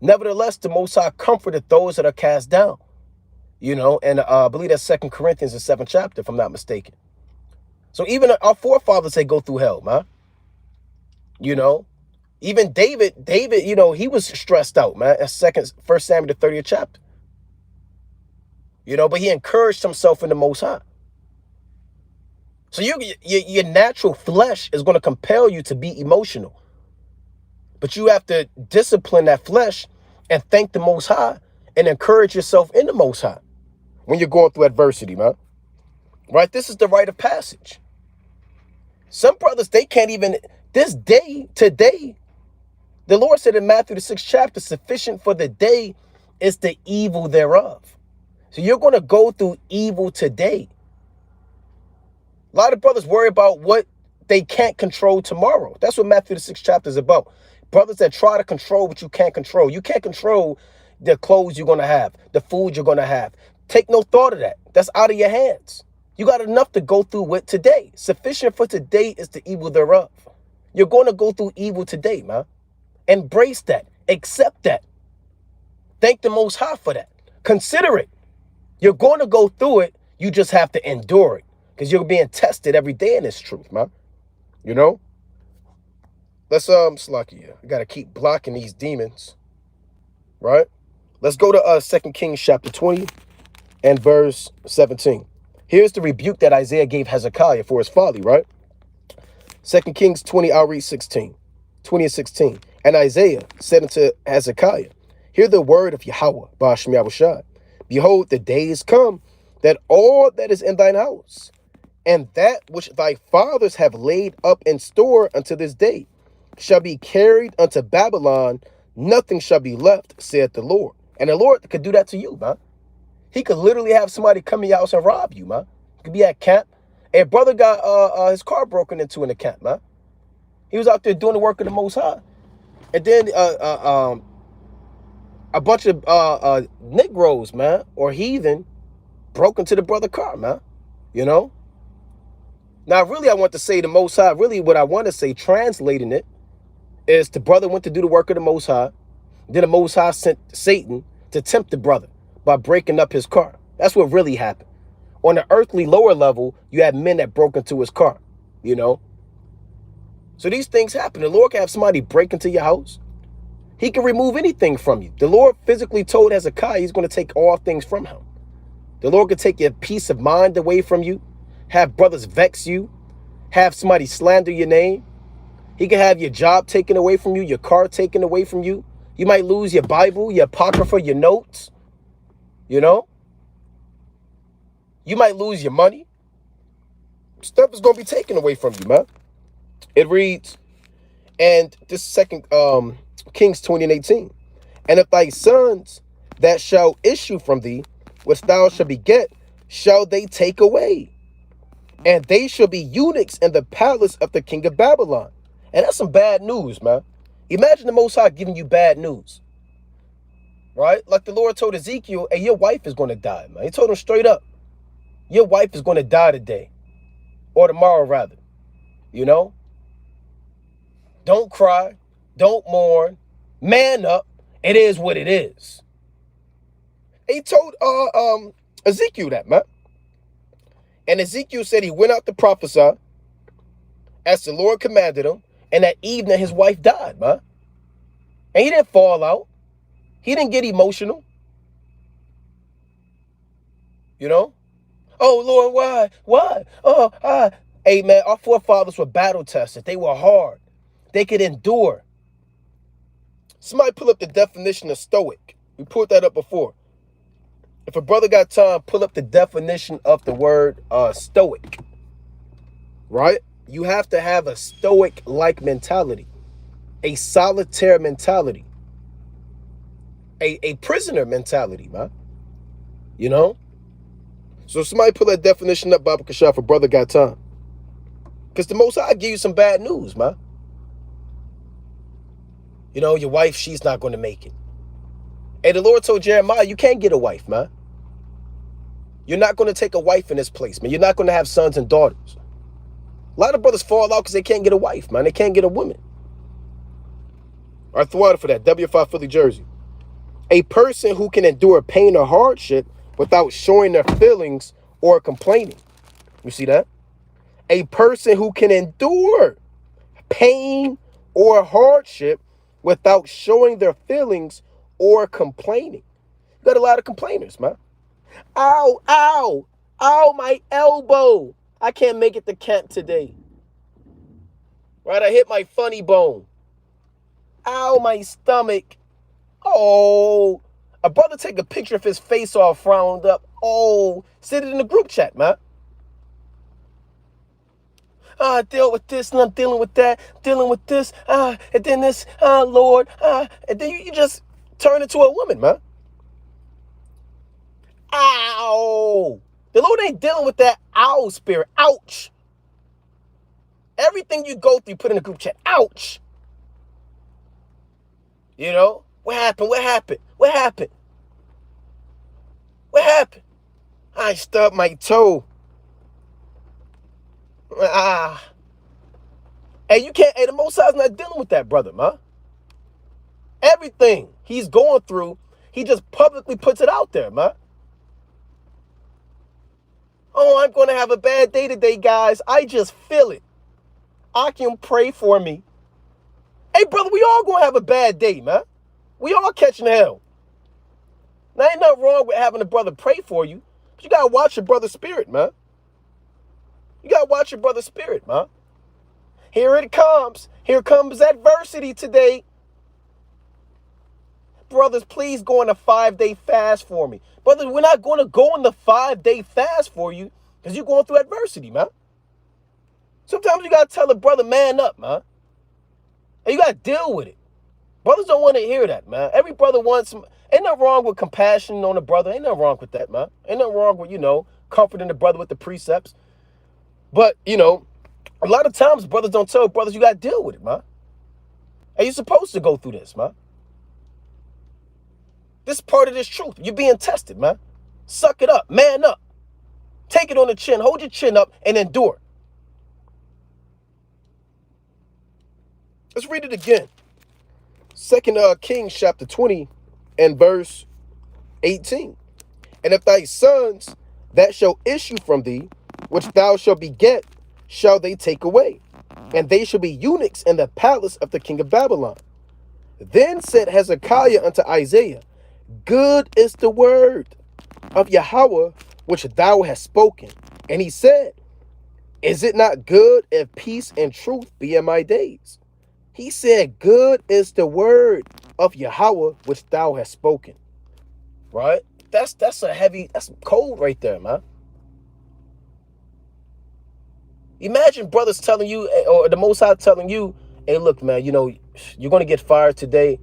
Nevertheless, the Most High comforted those that are cast down, and I believe that's 2 Corinthians, the 7th chapter, if I'm not mistaken. So even our forefathers, they go through hell, man. Even David, he was stressed out, man. That's 1 Samuel, the 30th chapter. But he encouraged himself in the Most High. So your natural flesh is going to compel you to be emotional. But you have to discipline that flesh and thank the Most High and encourage yourself in the Most High when you're going through adversity, man. Right? This is the rite of passage. Some brothers, they can't even, this day, today, the Lord said in Matthew, the 6th chapter, sufficient for the day is the evil thereof. So you're going to go through evil today. A lot of brothers worry about what they can't control tomorrow. That's what Matthew, the 6th chapter is about. Brothers that try to control what you can't control. You can't control the clothes you're going to have, the food you're going to have. Take no thought of that. That's out of your hands. You got enough to go through with today. Sufficient for today is the evil thereof. You're going to go through evil today, man. Embrace that. Accept that. Thank the Most High for that. Consider it. You're going to go through it. You just have to endure it because you're being tested every day in this truth, man. Let's Slacky. I gotta keep blocking these demons, right? Let's go to 2 Kings chapter 20 and verse 17. Here's the rebuke that Isaiah gave Hezekiah for his folly, right? 2 Kings 20, I'll read 20 and 16. And Isaiah said unto Hezekiah, hear the word of Yahweh, Ba'ashem Yahushai. Behold, the days come that all that is in thine house, and that which thy fathers have laid up in store unto this day, shall be carried unto Babylon, nothing shall be left, saith the Lord. And the Lord could do that to you, man. He could literally have somebody come in your house and rob you, man. You could be at camp. A brother got his car broken into in the camp, man. He was out there doing the work of the Most High. And then a bunch of Negroes, man, or heathen, broke into the brother car, man. Now, really, I want to say the Most High, really what I want to say, translating it, is the brother went to do the work of the Most High. Then the Most High sent Satan to tempt the brother by breaking up his car. That's what really happened. On the earthly lower level, you had men that broke into his car, So these things happen. The Lord can have somebody break into your house. He can remove anything from you. The Lord physically told Hezekiah he's going to take all things from him. The Lord can take your peace of mind away from you, have brothers vex you, have somebody slander your name. He can have your job taken away from you, your car taken away from you. You might lose your Bible, your Apocrypha, your notes. You might lose your money. Stuff is going to be taken away from you, man. It reads, and this is 2 Kings 20 and 18. And if thy sons that shall issue from thee, which thou shalt beget, shall they take away. And they shall be eunuchs in the palace of the king of Babylon. And that's some bad news, man. Imagine the Most High giving you bad news, right? Like the Lord told Ezekiel, hey, your wife is going to die, man. He told him straight up, your wife is going to die today, or tomorrow, rather. Don't cry. Don't mourn. Man up. It is what it is. He told Ezekiel that, man. And Ezekiel said he went out to prophesy as the Lord commanded him. And that evening, his wife died, man. And he didn't fall out. He didn't get emotional. Oh, Lord, why? Why? Oh, Hey, man, our forefathers were battle tested. They were hard. They could endure. Somebody pull up the definition of stoic. We pulled that up before. If a brother got time, pull up the definition of the word stoic. Right? You have to have a stoic-like mentality, a solitaire mentality, a prisoner mentality, man. So somebody pull that definition up, Baba Kashaf, if a brother got time. Because the Most High give you some bad news, man. Your wife, she's not going to make it. Hey, the Lord told Jeremiah, you can't get a wife, man. You're not going to take a wife in this place, man. You're not going to have sons and daughters. A lot of brothers fall out because they can't get a wife, man. They can't get a woman. All right, throw out for that. W5 Philly Jersey. A person who can endure pain or hardship without showing their feelings or complaining. You see that? A person who can endure pain or hardship without showing their feelings or complaining. You got a lot of complainers, man. Ow, ow, ow, my elbow. I can't make it to camp today. Right, I hit my funny bone. Ow, my stomach. Oh, a brother take a picture of his face all frowned up. Oh, send it in the group chat, man. I deal with this and I'm dealing with that, dealing with this, and then this, Lord, and then you just turn into a woman, man. Ow! The Lord ain't dealing with that ow spirit. Ouch! Everything you go through, put in the group chat. Ouch! You know? What happened? What happened? What happened? What happened? I stubbed my toe. Hey, you can't, hey, the Most High's not dealing with that, brother, man. Everything he's going through, he just publicly puts it out there, man. Oh, I'm going to have a bad day today, guys. I just feel it. I can pray for me. Hey, brother, we all going to have a bad day, man. We all catching hell. Now, ain't nothing wrong with having a brother pray for you, but you got to watch your brother's spirit, man. You got to watch your brother's spirit, man. Here it comes. Here comes adversity today. Brothers, please go on a 5-day fast for me. Brothers, we're not going to go on the 5-day fast for you because you're going through adversity, man. Sometimes you got to tell a brother, man up, man. And you got to deal with it. Brothers don't want to hear that, man. Every brother wants some. Ain't nothing wrong with compassion on a brother. Ain't nothing wrong with that, man. Ain't nothing wrong with, comforting the brother with the precepts. But, a lot of times brothers don't tell brothers you got to deal with it, man. And you're supposed to go through this, man. This is part of this truth. You're being tested, man. Suck it up. Man up. Take it on the chin. Hold your chin up and endure. Let's read it again. 2 Kings chapter 20 and verse 18. And if thy sons that shall issue from thee, which thou shalt beget, shall they take away, and they shall be eunuchs in the palace of the king of Babylon. Then said Hezekiah unto Isaiah, good is the word of Yahweh which thou hast spoken. And he said, is it not good if peace and truth be in my days? He said, good is the word of Yahweh which thou hast spoken. Right? That's cold right there, man. Imagine brothers telling you, or the Most High telling you, hey, look, man, you're going to get fired today.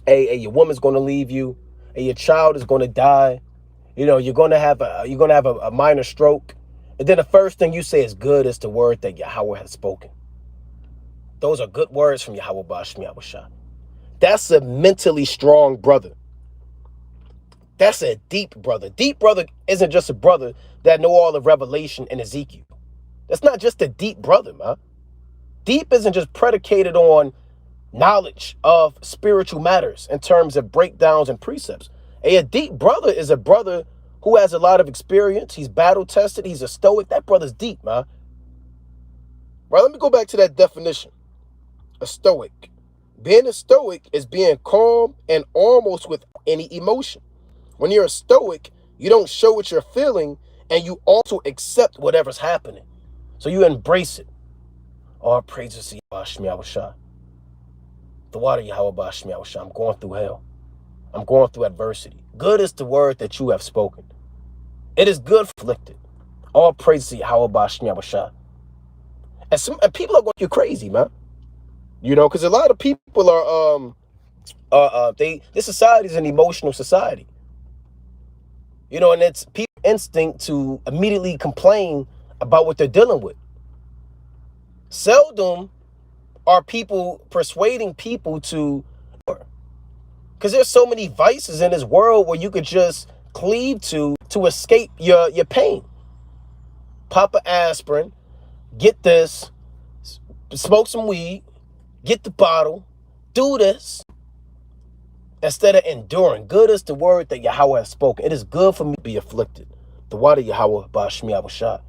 Hey, your woman's going to leave you. Hey, your child is going to die. You're going to have a minor stroke. And then the first thing you say is good is the word that Yahweh has spoken. Those are good words from Yahweh Bashmi Awashah. That's a mentally strong brother. That's a deep brother. Deep brother isn't just a brother that know all the revelation in Ezekiel. That's not just a deep brother, man. Deep isn't just predicated on knowledge of spiritual matters in terms of breakdowns and precepts. A deep brother is a brother who has a lot of experience. He's battle tested. He's a stoic. That brother's deep, man. Right, let me go back to that definition. A stoic. Being a stoic is being calm and almost without any emotion. When you're a stoic, you don't show what you're feeling, and you also accept whatever's happening. So you embrace it. All praises to Yahweh Shah. The water Yahweh Shah. I'm going through hell. I'm going through adversity. Good is the word that you have spoken. It is good afflicted. All praises to Yahweh Shah. And people are going to go crazy, man. Because a lot of people are this society is an emotional society. And it's people's instinct to immediately complain about what they're dealing with. Seldom are people persuading people to, because there's so many vices in this world where you could just cleave to escape your pain. Pop an aspirin, get this, smoke some weed, get the bottle, do this, instead of enduring. Good is the word that Yahweh has spoken. It is good for me to be afflicted. The water Yahweh by Shmi Abushai.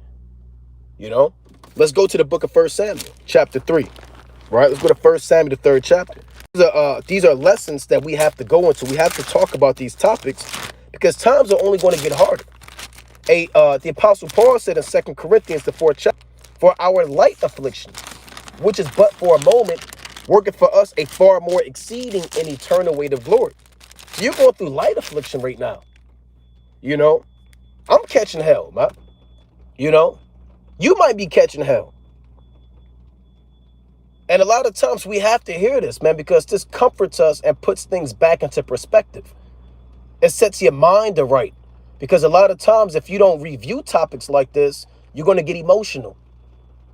You know? Let's go to the book of 1 Samuel, chapter 3. Right? Let's go to 1 Samuel, the 3rd chapter. These are lessons that we have to go into. We have to talk about these topics because times are only going to get harder. The Apostle Paul said in 2 Corinthians, the 4th chapter, for our light affliction, which is but for a moment, working for us a far more exceeding and eternal weight of glory. So you're going through light affliction right now. You know, I'm catching hell, man. You know, you might be catching hell. And a lot of times we have to hear this, man, because this comforts us and puts things back into perspective. It sets your mind to right. Because a lot of times if you don't review topics like this, you're going to get emotional.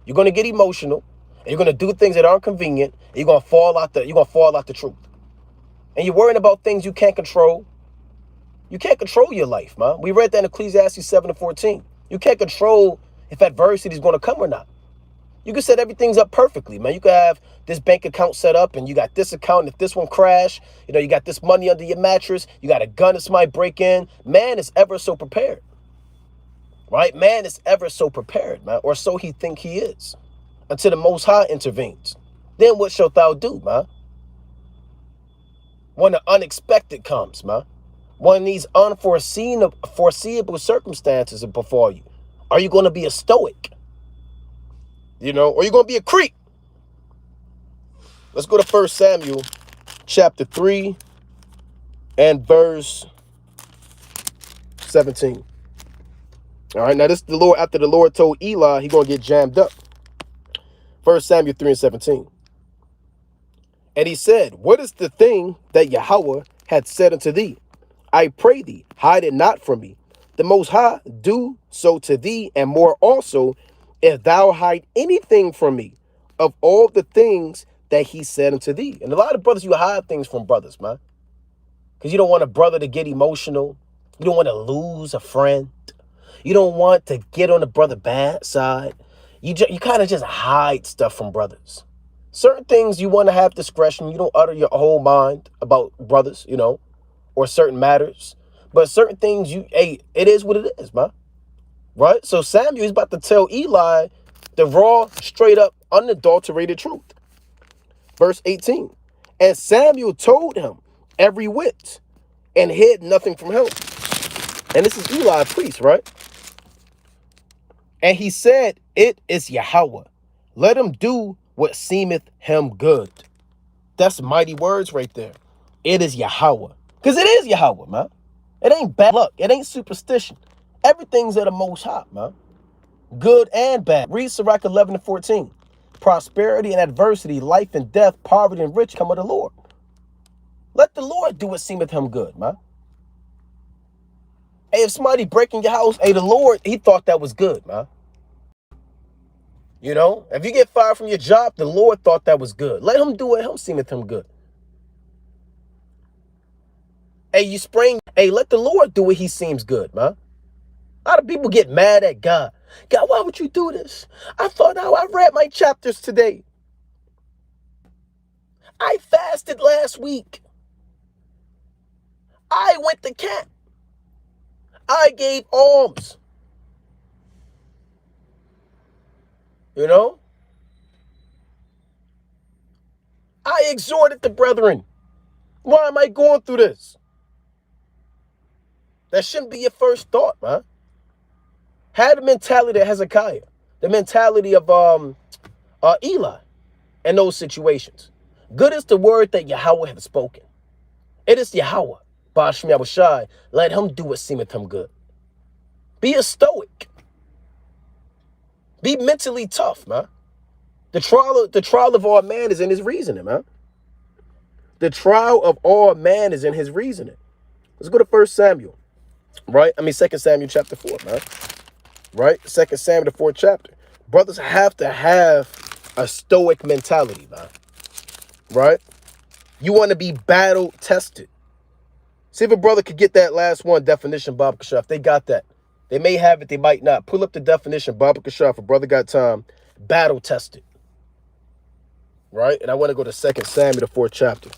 You're going to get emotional. And you're going to do things that aren't convenient. And you're going to fall out the truth. And you're worrying about things you can't control. You can't control your life, man. We read that in Ecclesiastes 7:14. You can't control if adversity is going to come or not. You can set everything's up perfectly, man. You can have this bank account set up and you got this account. And if this one crash, you know, you got this money under your mattress. You got a gun that might break in. Man is ever so prepared, right? Man is ever so prepared, man. Or so he think he is until the Most High intervenes. Then what shalt thou do, man? When the unexpected comes, man. When these foreseeable circumstances befall you, are you going to be a stoic? You know, or you're going to be a creep. Let's go to 1 Samuel chapter 3 and verse 17. All right, now this is the Lord, after the Lord told Eli, he's going to get jammed up. 1 Samuel 3 and 17. And he said, what is the thing that Yahweh had said unto thee? I pray thee, hide it not from me. The Most High do so to thee, and more also, if thou hide anything from me of all the things that he said unto thee. And a lot of brothers, you hide things from brothers, man. Because you don't want a brother to get emotional. You don't want to lose a friend. You don't want to get on the brother bad side. You kind of just hide stuff from brothers. Certain things you want to have discretion. You don't utter your whole mind about brothers, you know, or certain matters. But certain things, it is what it is, man. Right? So Samuel is about to tell Eli the raw, straight up, unadulterated truth. Verse 18. And Samuel told him every whit and hid nothing from him. And this is Eli, priest, right? And he said, it is Yahweh. Let him do what seemeth him good. That's mighty words right there. It is Yahweh. Because it is Yahweh, man. It ain't bad luck. It ain't superstition. Everything's at the Most High, man. Good and bad. Read Sirach 11 and 14. Prosperity and adversity, life and death, poverty and rich come of the Lord. Let the Lord do what seemeth him good, man. Hey, if somebody breaking your house, hey, the Lord, he thought that was good, man. You know, if you get fired from your job, the Lord thought that was good. Let him do what him seemeth him good. Hey, you spring, hey, let the Lord do what he seems good, man. A lot of people get mad at God. God, why would you do this? I read my chapters today. I fasted last week. I went to camp. I gave alms. You know? I exhorted the brethren. Why am I going through this? That shouldn't be your first thought, man. Have the mentality of Hezekiah, the mentality of Eli in those situations. Good is the word that Yahweh has spoken. It is Yahweh. Ba'ashmi Abushai, let him do what seemeth him good. Be a stoic. Be mentally tough, man. The trial of all man is in his reasoning, man. The trial of all man is in his reasoning. Let's go to 1 Samuel, right? 2 Samuel chapter 4, man. Right? 2 Samuel, the 4th chapter. Brothers have to have a stoic mentality, man. Right? You want to be battle tested. See if a brother could get that last one definition, Baba Kashaf. If they got that. They may have it, they might not. Pull up the definition, Baba Kashaf. If a brother got time, battle tested. Right? And I want to go to 2 Samuel, the 4th chapter.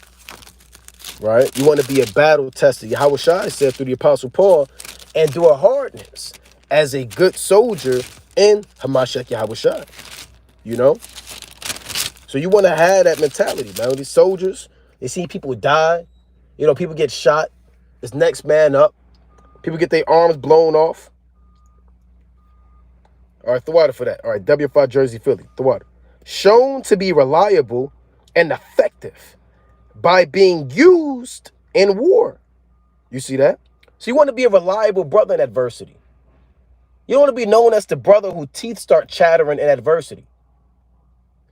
Right? You want to be a battle tester. Yahweh Shai said through the Apostle Paul, endure hardness as a good soldier in Hamashiach Yahweh Shai. You know? So you want to have that mentality, man. These soldiers, they see people die. You know, people get shot. It's next man up. People get their arms blown off. All right, Thawada for that. All right, W5 Jersey, Philly. Thawada. Shown to be reliable and effective by being used in war. You see that? So you want to be a reliable brother in adversity. You don't want to be known as the brother whose teeth start chattering in adversity.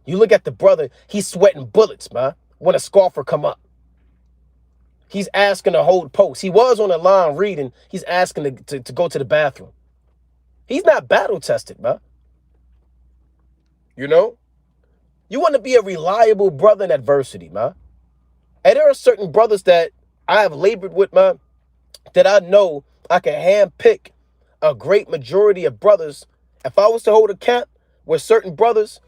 You look at the brother, he's sweating bullets, man, when a scoffer come up. He's asking to hold post. He was on the line reading. He's asking to go to the bathroom. He's not battle tested, man. You know? You want to be a reliable brother in adversity, man. And there are certain brothers that I have labored with, man, that I know I can handpick a great majority of brothers. If I was to hold a camp with certain brothers,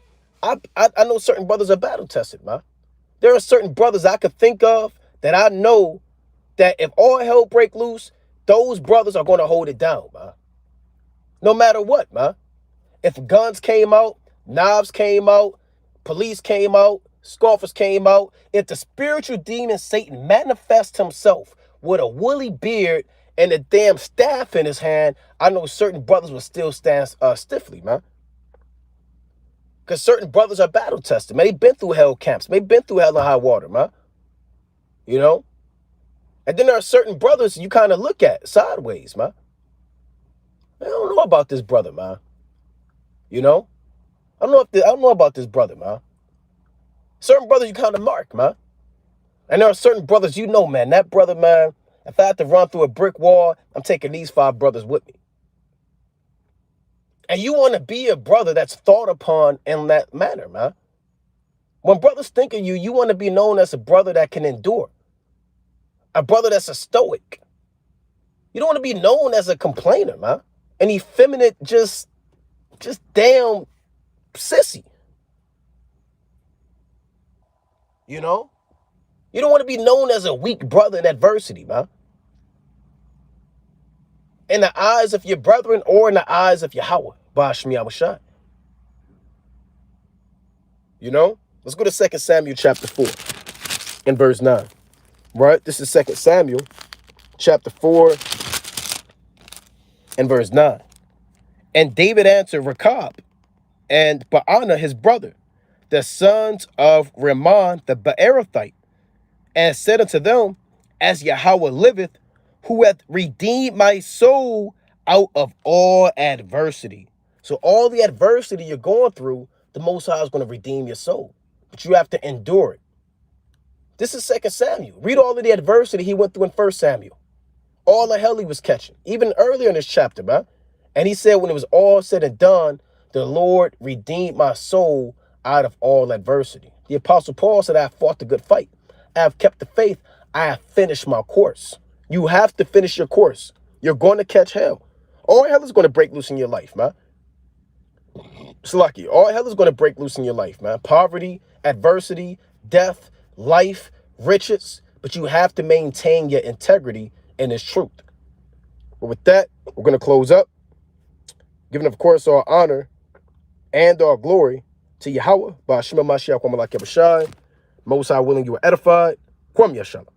I know certain brothers are battle tested, man. There are certain brothers I could think of that I know that if all hell break loose, those brothers are going to hold it down, man. No matter what, man. If guns came out, knives came out, police came out, scoffers came out, if the spiritual demon Satan manifests himself with a woolly beard and a damn staff in his hand, I know certain brothers will still stand stiffly, man. Because certain brothers are battle tested, man. They've been through hell camps. They've been through hell and high water, man. You know? And then there are certain brothers you kind of look at sideways, man. I don't know about this brother, man. You know? I don't know about this brother, man. Certain brothers you kind of mark, man. And there are certain brothers you know, man. That brother, man, if I had to run through a brick wall, I'm taking these 5 brothers with me. And you want to be a brother that's thought upon in that manner, man. When brothers think of you, you want to be known as a brother that can endure. A brother that's a stoic. You don't want to be known as a complainer, man. An effeminate, just damn sissy. You know? You don't want to be known as a weak brother in adversity, man. In the eyes of your brethren or in the eyes of Yahweh. Bashmi Awashai. You know? Let's go to 2 Samuel chapter 4 and verse 9. Right? This is 2 Samuel chapter 4 and verse 9. And David answered Rechab and Baanah his brother, the sons of Rimmon the Beerothite, and said unto them, as Yahweh liveth, who hath redeemed my soul out of all adversity. So all the adversity you're going through, the Most High is going to redeem your soul. But you have to endure it. This is 2 Samuel. Read all of the adversity he went through in 1 Samuel. All the hell he was catching. Even earlier in this chapter, man. And he said when it was all said and done, the Lord redeemed my soul out of all adversity. The Apostle Paul said, I have fought the good fight. I have kept the faith. I have finished my course. You have to finish your course. You're going to catch hell. All hell is going to break loose in your life, man. It's lucky. All hell is going to break loose in your life, man. Poverty, adversity, death, life, riches. But you have to maintain your integrity and its truth. But with that, we're going to close up. Giving, of course, our honor and our glory to Yahweh. By Shema Mashiach, Most High willing you are edified. Kwam Yashala.